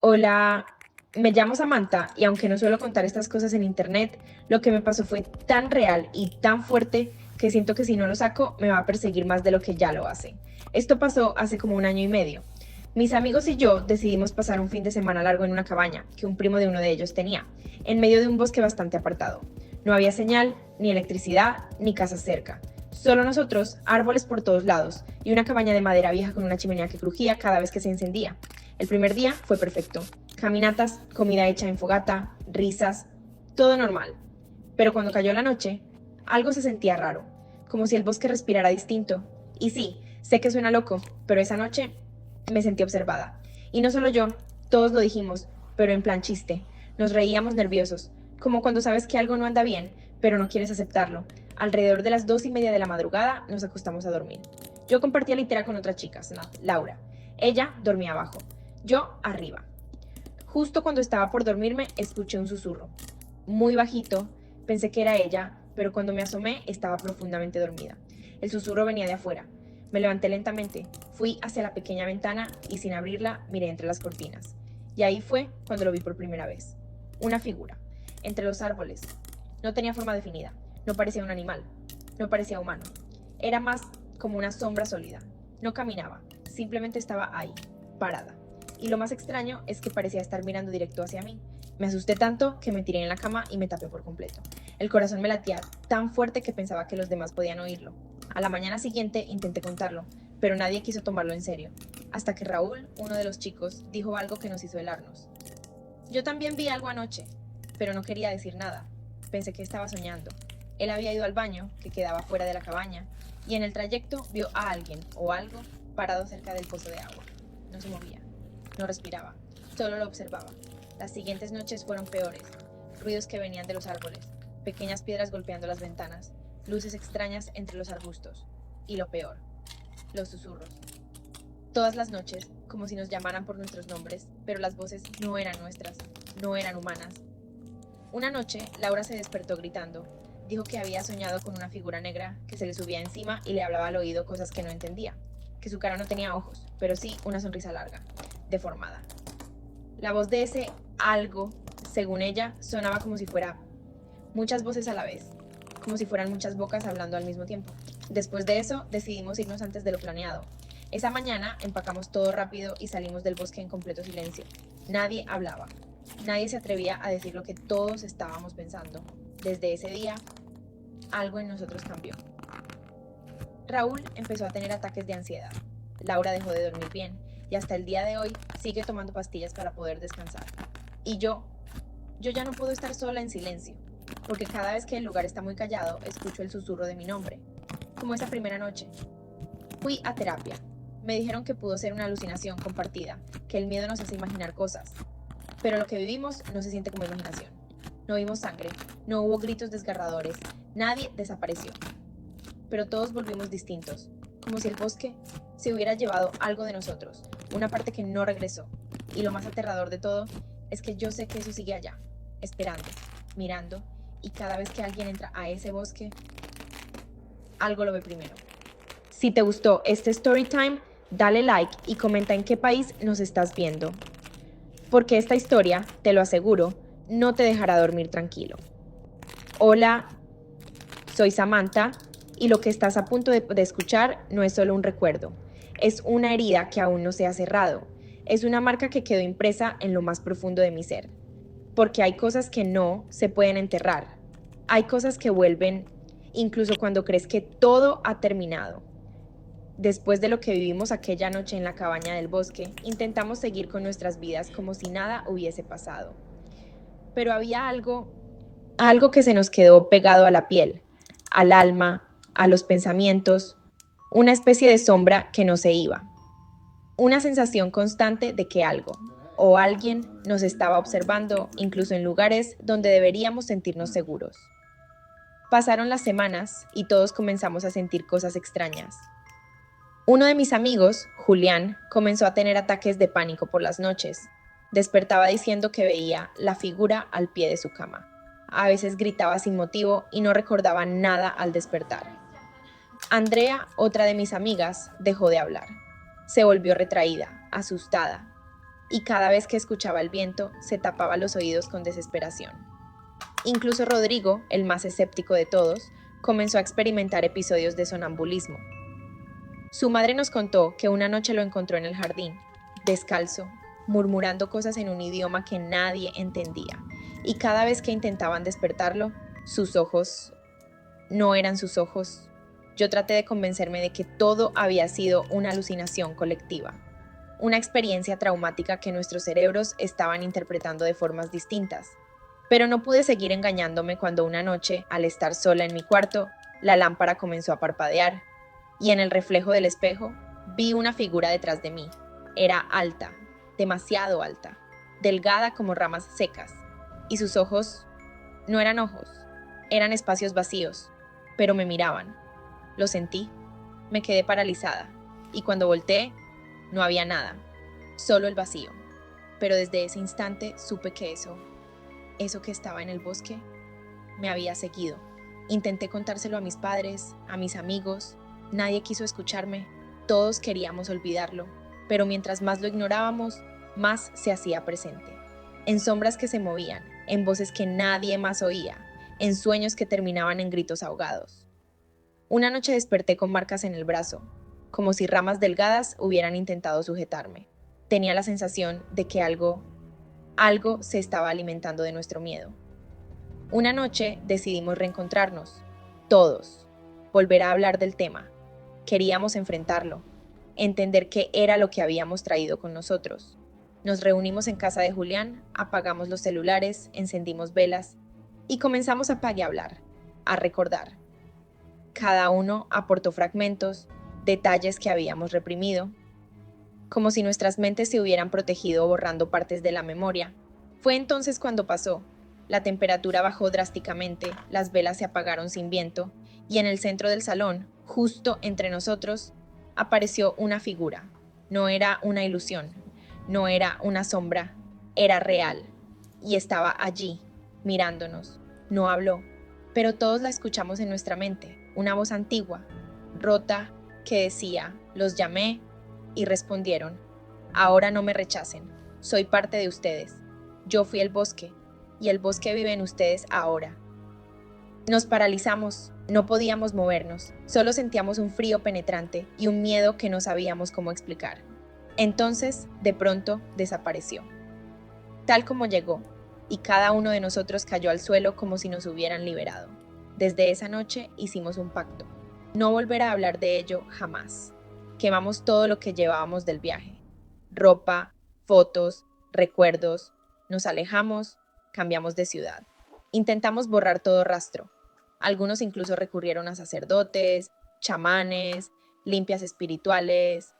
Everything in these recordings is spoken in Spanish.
Hola, me llamo Samantha y aunque no suelo contar estas cosas en internet, lo que me pasó fue tan real y tan fuerte que siento que si no lo saco me va a perseguir más de lo que ya lo hace. Esto pasó hace como un año y medio. Mis amigos y yo decidimos pasar un fin de semana largo en una cabaña que un primo de uno de ellos tenía, en medio de un bosque bastante apartado. No había señal, ni electricidad, ni casas cerca. Solo nosotros, árboles por todos lados y una cabaña de madera vieja con una chimenea que crujía cada vez que se encendía. El primer día fue perfecto. Caminatas, comida hecha en fogata, risas, todo normal. Pero cuando cayó la noche, algo se sentía raro, como si el bosque respirara distinto. Y sí, sé que suena loco, pero esa noche me sentí observada. Y no solo yo, todos lo dijimos, pero en plan chiste. Nos reíamos nerviosos, como cuando sabes que algo no anda bien, pero no quieres aceptarlo. Alrededor de las 2:30 de la madrugada nos acostamos a dormir. Yo compartía litera con otra chica, Laura. Ella dormía abajo, yo arriba. Justo cuando estaba por dormirme, escuché un susurro. Muy bajito, pensé que era ella, pero cuando me asomé estaba profundamente dormida. El susurro venía de afuera. Me levanté lentamente, fui hacia la pequeña ventana y sin abrirla miré entre las cortinas. Y ahí fue cuando lo vi por primera vez. Una figura, entre los árboles. No tenía forma definida, no parecía un animal, no parecía humano. Era más como una sombra sólida. No caminaba, simplemente estaba ahí, parada. Y lo más extraño es que parecía estar mirando directo hacia mí. Me asusté tanto que me tiré en la cama y me tapé por completo. El corazón me latía tan fuerte que pensaba que los demás podían oírlo. A la mañana siguiente intenté contarlo, pero nadie quiso tomarlo en serio. Hasta que Raúl, uno de los chicos, dijo algo que nos hizo helarnos. Yo también vi algo anoche, pero no quería decir nada. Pensé que estaba soñando. Él había ido al baño, que quedaba fuera de la cabaña, y en el trayecto vio a alguien o algo parado cerca del pozo de agua. No se movía, no respiraba, solo lo observaba. Las siguientes noches fueron peores. Ruidos que venían de los árboles, pequeñas piedras golpeando las ventanas, luces extrañas entre los arbustos. Y lo peor, los susurros. Todas las noches, como si nos llamaran por nuestros nombres, pero las voces no eran nuestras, no eran humanas. Una noche, Laura se despertó gritando. Dijo que había soñado con una figura negra que se le subía encima y le hablaba al oído cosas que no entendía, que su cara no tenía ojos, pero sí una sonrisa larga, deformada. La voz de ese algo, según ella, sonaba como si fuera muchas voces a la vez, como si fueran muchas bocas hablando al mismo tiempo. Después de eso, decidimos irnos antes de lo planeado. Esa mañana empacamos todo rápido y salimos del bosque en completo silencio. Nadie hablaba. Nadie se atrevía a decir lo que todos estábamos pensando. Desde ese día, algo en nosotros cambió. Raúl empezó a tener ataques de ansiedad. Laura dejó de dormir bien y hasta el día de hoy sigue tomando pastillas para poder descansar. Y yo ya no puedo estar sola en silencio, porque cada vez que el lugar está muy callado, escucho el susurro de mi nombre, como esa primera noche. Fui a terapia. Me dijeron que pudo ser una alucinación compartida, que el miedo nos hace imaginar cosas, pero lo que vivimos no se siente como imaginación. No vimos sangre, no hubo gritos desgarradores, nadie desapareció, pero todos volvimos distintos, como si el bosque se hubiera llevado algo de nosotros, una parte que no regresó. Y lo más aterrador de todo es que yo sé que eso sigue allá, esperando, mirando, y cada vez que alguien entra a ese bosque, algo lo ve primero. Si te gustó este story time, dale like y comenta en qué país nos estás viendo, porque esta historia, te lo aseguro, no te dejará dormir tranquilo. Hola, soy Samantha y lo que estás a punto de escuchar no es solo un recuerdo, es una herida que aún no se ha cerrado, es una marca que quedó impresa en lo más profundo de mi ser, porque hay cosas que no se pueden enterrar, hay cosas que vuelven incluso cuando crees que todo ha terminado. Después de lo que vivimos aquella noche en la cabaña del bosque, intentamos seguir con nuestras vidas como si nada hubiese pasado. Pero había algo que se nos quedó pegado a la piel, al alma, a los pensamientos, una especie de sombra que no se iba, una sensación constante de que algo o alguien nos estaba observando, incluso en lugares donde deberíamos sentirnos seguros. Pasaron las semanas y todos comenzamos a sentir cosas extrañas. Uno de mis amigos, Julián, comenzó a tener ataques de pánico por las noches. Despertaba diciendo que veía la figura al pie de su cama. A veces gritaba sin motivo y no recordaba nada al despertar. Andrea, otra de mis amigas, dejó de hablar. Se volvió retraída, asustada. y cada vez que escuchaba el viento se tapaba los oídos con desesperación. Incluso Rodrigo, el más escéptico de todos, comenzó a experimentar episodios de sonambulismo. Su madre nos contó que una noche lo encontró en el jardín, descalzo, murmurando cosas en un idioma que nadie entendía, y cada vez que intentaban despertarlo, sus ojos no eran sus ojos. Yo traté de convencerme de que todo había sido una alucinación colectiva, una experiencia traumática que nuestros cerebros estaban interpretando de formas distintas. Pero no pude seguir engañándome cuando una noche, al estar sola en mi cuarto, la lámpara comenzó a parpadear y en el reflejo del espejo vi una figura detrás de mí. Era alta, demasiado alta, delgada como ramas secas, y sus ojos no eran ojos, eran espacios vacíos, pero me miraban. Lo sentí, me quedé paralizada, y cuando volteé, no había nada, solo el vacío. Pero desde ese instante supe que eso que estaba en el bosque, me había seguido. Intenté contárselo a mis padres, a mis amigos, nadie quiso escucharme, todos queríamos olvidarlo, pero mientras más lo ignorábamos, más se hacía presente. En sombras que se movían, en voces que nadie más oía, en sueños que terminaban en gritos ahogados. Una noche desperté con marcas en el brazo, como si ramas delgadas hubieran intentado sujetarme. Tenía la sensación de que algo se estaba alimentando de nuestro miedo. Una noche decidimos reencontrarnos, todos, volver a hablar del tema. Queríamos enfrentarlo, entender qué era lo que habíamos traído con nosotros. Nos reunimos en casa de Julián, apagamos los celulares, encendimos velas y comenzamos a hablar, a recordar. Cada uno aportó fragmentos, detalles que habíamos reprimido, como si nuestras mentes se hubieran protegido borrando partes de la memoria. Fue entonces cuando pasó. La temperatura bajó drásticamente, las velas se apagaron sin viento, y en el centro del salón, justo entre nosotros, apareció una figura. No era una ilusión, no era una sombra, era real, y estaba allí, mirándonos. No habló, pero todos la escuchamos en nuestra mente, una voz antigua, rota, que decía, los llamé, y respondieron, ahora no me rechacen, soy parte de ustedes. Yo fui el bosque, y el bosque vive en ustedes ahora. Nos paralizamos, no podíamos movernos, solo sentíamos un frío penetrante y un miedo que no sabíamos cómo explicar. Entonces, de pronto, desapareció. Tal como llegó, y cada uno de nosotros cayó al suelo como si nos hubieran liberado. Desde esa noche hicimos un pacto. No volver a hablar de ello jamás. Quemamos todo lo que llevábamos del viaje. Ropa, fotos, recuerdos. Nos alejamos, cambiamos de ciudad. Intentamos borrar todo rastro. Algunos incluso recurrieron a sacerdotes, chamanes, limpias espirituales,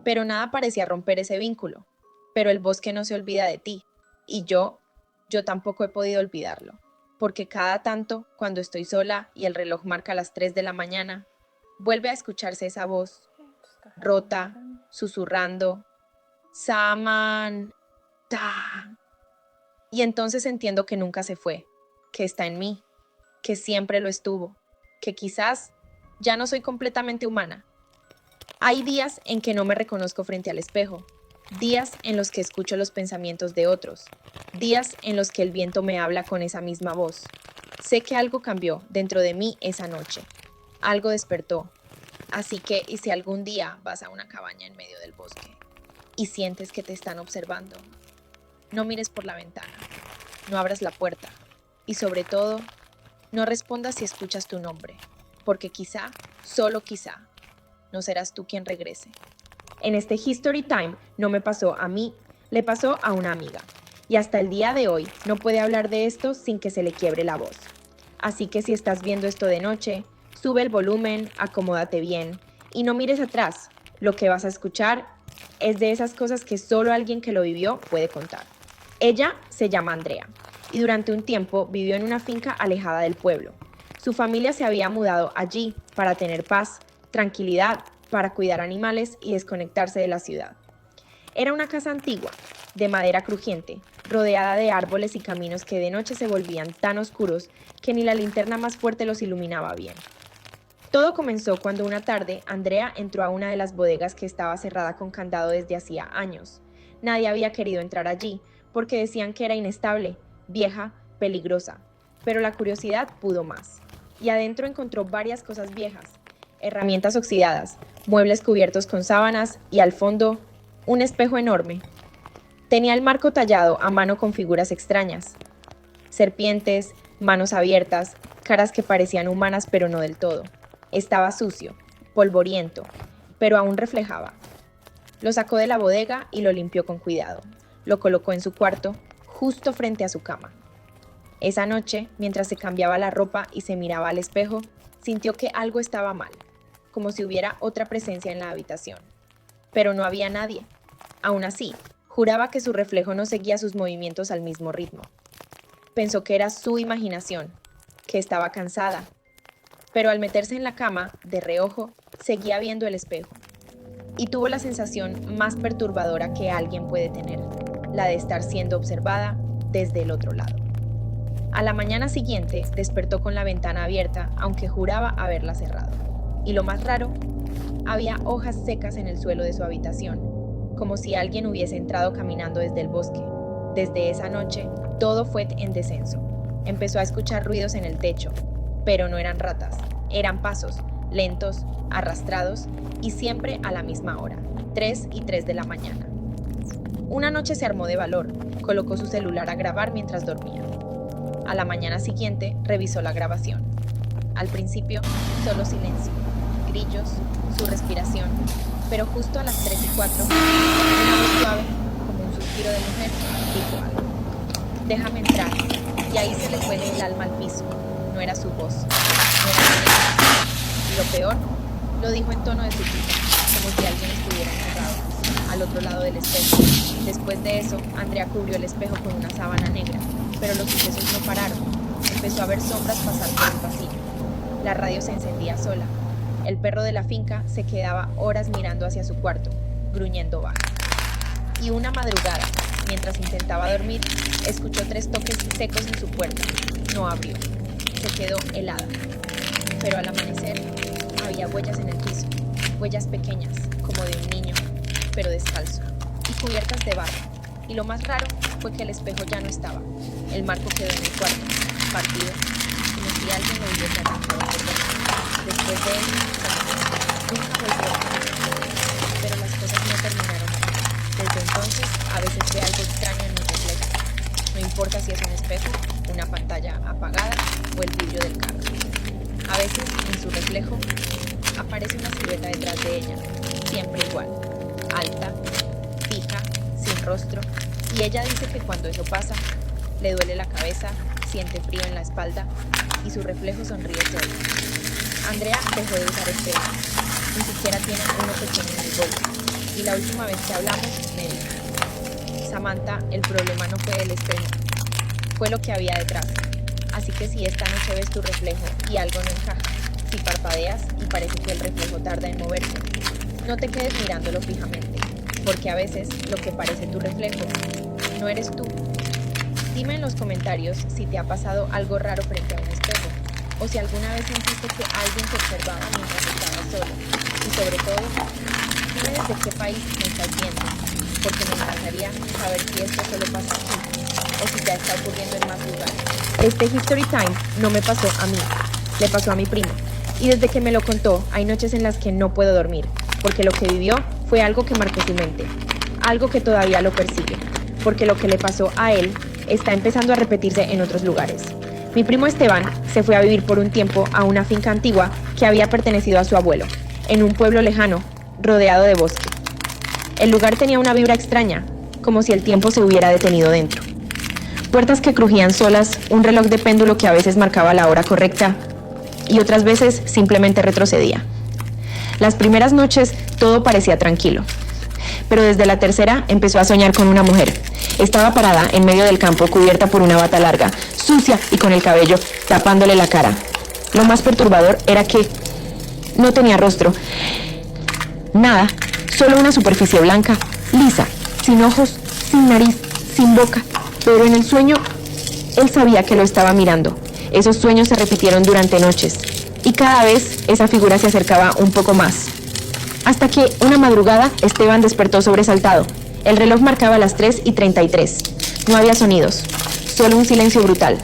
pero nada parecía romper ese vínculo. Pero el bosque no se olvida de ti, y yo tampoco he podido olvidarlo, porque cada tanto, cuando estoy sola y el reloj marca las 3 de la mañana, vuelve a escucharse esa voz, rota, susurrando, Samantha. Y entonces entiendo que nunca se fue, que está en mí, que siempre lo estuvo, que quizás ya no soy completamente humana. Hay días en que no me reconozco frente al espejo, días en los que escucho los pensamientos de otros, días en los que el viento me habla con esa misma voz. Sé que algo cambió dentro de mí esa noche, algo despertó. Así que, ¿y si algún día vas a una cabaña en medio del bosque y sientes que te están observando? No mires por la ventana, no abras la puerta y sobre todo, no respondas si escuchas tu nombre, porque quizá, solo quizá, no serás tú quien regrese. En este History Time no me pasó a mí, le pasó a una amiga. Y hasta el día de hoy no puede hablar de esto sin que se le quiebre la voz. Así que si estás viendo esto de noche, sube el volumen, acomódate bien y no mires atrás. Lo que vas a escuchar es de esas cosas que solo alguien que lo vivió puede contar. Ella se llama Andrea y durante un tiempo vivió en una finca alejada del pueblo. Su familia se había mudado allí para tener paz, tranquilidad, para cuidar animales y desconectarse de la ciudad. Era una casa antigua, de madera crujiente, rodeada de árboles y caminos que de noche se volvían tan oscuros que ni la linterna más fuerte los iluminaba bien. Todo comenzó cuando una tarde Andrea entró a una de las bodegas que estaba cerrada con candado desde hacía años. Nadie había querido entrar allí, porque decían que era inestable, vieja, peligrosa. Pero la curiosidad pudo más. Y adentro encontró varias cosas viejas, herramientas oxidadas, muebles cubiertos con sábanas y al fondo, un espejo enorme. Tenía el marco tallado a mano con figuras extrañas. Serpientes, manos abiertas, caras que parecían humanas pero no del todo. Estaba sucio, polvoriento, pero aún reflejaba. Lo sacó de la bodega y lo limpió con cuidado. Lo colocó en su cuarto, justo frente a su cama. Esa noche, mientras se cambiaba la ropa y se miraba al espejo, sintió que algo estaba mal, como si hubiera otra presencia en la habitación. Pero no había nadie. Aún así, juraba que su reflejo no seguía sus movimientos al mismo ritmo. Pensó que era su imaginación, que estaba cansada. Pero al meterse en la cama, de reojo, seguía viendo el espejo. Y tuvo la sensación más perturbadora que alguien puede tener, la de estar siendo observada desde el otro lado. A la mañana siguiente despertó con la ventana abierta, aunque juraba haberla cerrado. Y lo más raro, había hojas secas en el suelo de su habitación, como si alguien hubiese entrado caminando desde el bosque. Desde esa noche, todo fue en descenso. Empezó a escuchar ruidos en el techo, pero no eran ratas, eran pasos, lentos, arrastrados y siempre a la misma hora, 3:03 de la mañana. Una noche se armó de valor, colocó su celular a grabar mientras dormía. A la mañana siguiente revisó la grabación. Al principio, solo silencio, grillos, su respiración, pero justo a las 3:04, una voz suave, como un suspiro de mujer, dijo algo. Déjame entrar, y ahí se le fue el alma al piso. No era su voz, no era su voz. Y lo peor, lo dijo en tono de súplica, como si alguien estuviera encerrado, al otro lado del espejo. Después de eso, Andrea cubrió el espejo con una sábana negra, pero los sucesos no pararon. Empezó a ver sombras pasar por el pasillo. La radio se encendía sola. El perro de la finca se quedaba horas mirando hacia su cuarto, gruñendo bajo. Y una madrugada, mientras intentaba dormir, escuchó 3 toques secos en su puerta. No abrió. Se quedó helada. Pero al amanecer, había huellas en el piso. Huellas pequeñas, como de un niño, pero descalzo, y cubiertas de barro. Y lo más raro fue que el espejo ya no estaba. El marco quedó en el cuarto, partido, como si alguien lo hubiese arrancado por dentro. Después de él, nunca volvió. Pero las cosas no terminaron ahí. Desde entonces, a veces ve algo extraño en mi reflejo. No importa si es un espejo, una pantalla apagada o el vidrio del carro. A veces, en su reflejo, aparece una silueta detrás de ella, siempre igual, alta, fija, sin rostro, y ella dice que cuando eso pasa, le duele la cabeza, siente frío en la espalda y su reflejo sonríe solo. Andrea dejó de usar espejo, ni siquiera tiene uno pequeño en el bolso, y la última vez que hablamos me dijo: Samantha, el problema no fue el espejo, fue lo que había detrás. Así que si esta noche ves tu reflejo y algo no encaja, si parpadeas y parece que el reflejo tarda en moverse, no te quedes mirándolo fijamente, porque a veces lo que parece tu reflejo no eres tú. Dime en los comentarios si te ha pasado algo raro frente a un espejo, o si alguna vez sentiste que alguien te observaba mientras estabas solo. Y sobre todo, dime desde qué país me estás viendo, porque me encantaría saber si esto solo pasa aquí, o si ya está ocurriendo en más lugares. Este History Time no me pasó a mí, le pasó a mi primo. Y desde que me lo contó, hay noches en las que no puedo dormir, porque lo que vivió fue algo que marcó su mente, algo que todavía lo persigue, porque lo que le pasó a él está empezando a repetirse en otros lugares. Mi primo Esteban se fue a vivir por un tiempo a una finca antigua que había pertenecido a su abuelo, en un pueblo lejano, rodeado de bosque. El lugar tenía una vibra extraña, como si el tiempo se hubiera detenido dentro. Puertas que crujían solas, un reloj de péndulo que a veces marcaba la hora correcta y otras veces simplemente retrocedía. Las primeras noches todo parecía tranquilo, pero desde la tercera empezó a soñar con una mujer. Estaba parada en medio del campo cubierta por una bata larga, sucia y con el cabello tapándole la cara. Lo más perturbador era que no tenía rostro, nada, solo una superficie blanca, lisa, sin ojos, sin nariz, sin boca. Pero en el sueño, él sabía que lo estaba mirando. Esos sueños se repitieron durante noches, y cada vez esa figura se acercaba un poco más. Hasta que, una madrugada, Esteban despertó sobresaltado, El reloj marcaba las 3:33. No había sonidos, solo un silencio brutal,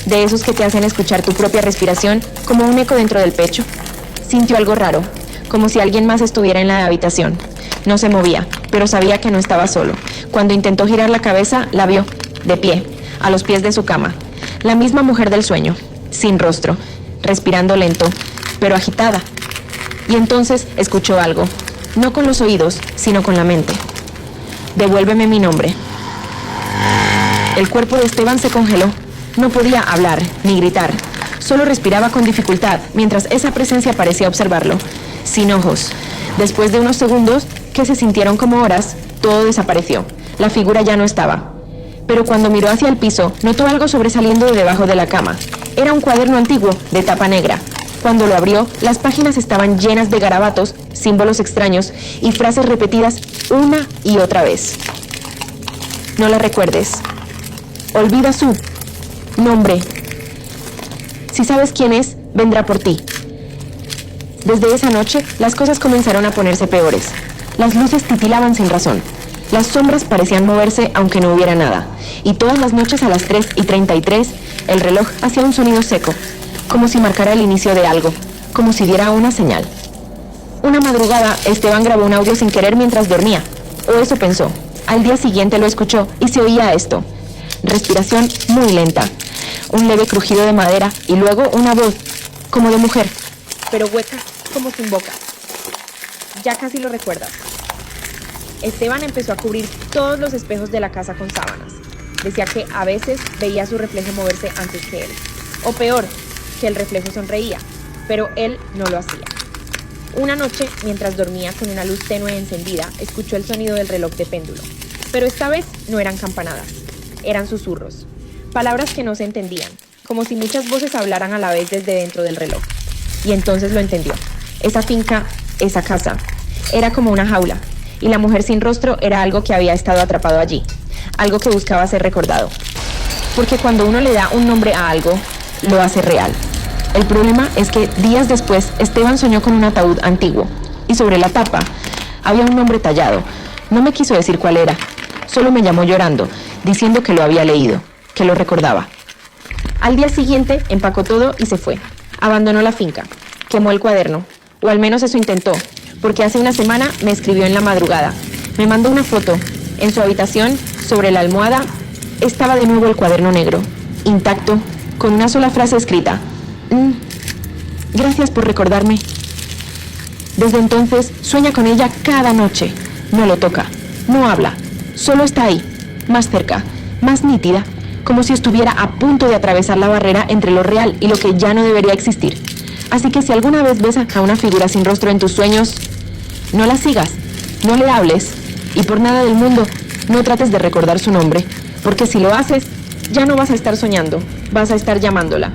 de esos que te hacen escuchar tu propia respiración como un eco dentro del pecho. Sintió algo raro, como si alguien más estuviera en la habitación. No se movía, pero sabía que no estaba solo. Cuando intentó girar la cabeza, la vio, de pie, a los pies de su cama. La misma mujer del sueño, sin rostro, respirando lento, pero agitada. Y entonces escuchó algo, no con los oídos, sino con la mente. Devuélveme mi nombre. El cuerpo de Esteban se congeló. No podía hablar ni gritar. Solo respiraba con dificultad, mientras esa presencia parecía observarlo, sin ojos. Después de unos segundos, que se sintieron como horas, todo desapareció. La figura ya no estaba. Pero cuando miró hacia el piso, notó algo sobresaliendo de debajo de la cama. Era un cuaderno antiguo, de tapa negra. Cuando lo abrió, las páginas estaban llenas de garabatos, símbolos extraños y frases repetidas una y otra vez. No la recuerdes. Olvida su nombre. Si sabes quién es, vendrá por ti. Desde esa noche, las cosas comenzaron a ponerse peores. Las luces titilaban sin razón. Las sombras parecían moverse aunque no hubiera nada. Y todas las noches a las 3:33, el reloj hacía un sonido seco, como si marcara el inicio de algo, como si diera una señal. Una madrugada, Esteban grabó un audio sin querer mientras dormía, o eso pensó. Al día siguiente lo escuchó y se oía esto. Respiración muy lenta, un leve crujido de madera y luego una voz, como de mujer, pero hueca, como sin boca. Ya casi lo recuerdas. Esteban empezó a cubrir todos los espejos de la casa con sábanas. Decía que a veces veía su reflejo moverse antes que él. O peor, que el reflejo sonreía, pero él no lo hacía. Una noche, mientras dormía con una luz tenue encendida, escuchó el sonido del reloj de péndulo. Pero esta vez no eran campanadas, eran susurros. Palabras que no se entendían, como si muchas voces hablaran a la vez desde dentro del reloj. Y entonces lo entendió. Esa finca, esa casa, era como una jaula. Y la mujer sin rostro era algo que había estado atrapado allí, algo que buscaba ser recordado. Porque cuando uno le da un nombre a algo, lo hace real. El problema es que días después, Esteban soñó con un ataúd antiguo, y sobre la tapa había un nombre tallado. No me quiso decir cuál era, solo me llamó llorando, diciendo que lo había leído, que lo recordaba. Al día siguiente empacó todo y se fue. Abandonó la finca, quemó el cuaderno, o al menos eso intentó, porque hace una semana me escribió en la madrugada. Me mandó una foto. En su habitación, sobre la almohada, estaba de nuevo el cuaderno negro, intacto, con una sola frase escrita. Gracias por recordarme. Desde entonces, sueña con ella cada noche. No lo toca, no habla, solo está ahí, más cerca, más nítida, como si estuviera a punto de atravesar la barrera entre lo real y lo que ya no debería existir. Así que si alguna vez ves a una figura sin rostro en tus sueños, no la sigas, no le hables y por nada del mundo no trates de recordar su nombre, porque si lo haces, ya no vas a estar soñando, vas a estar llamándola.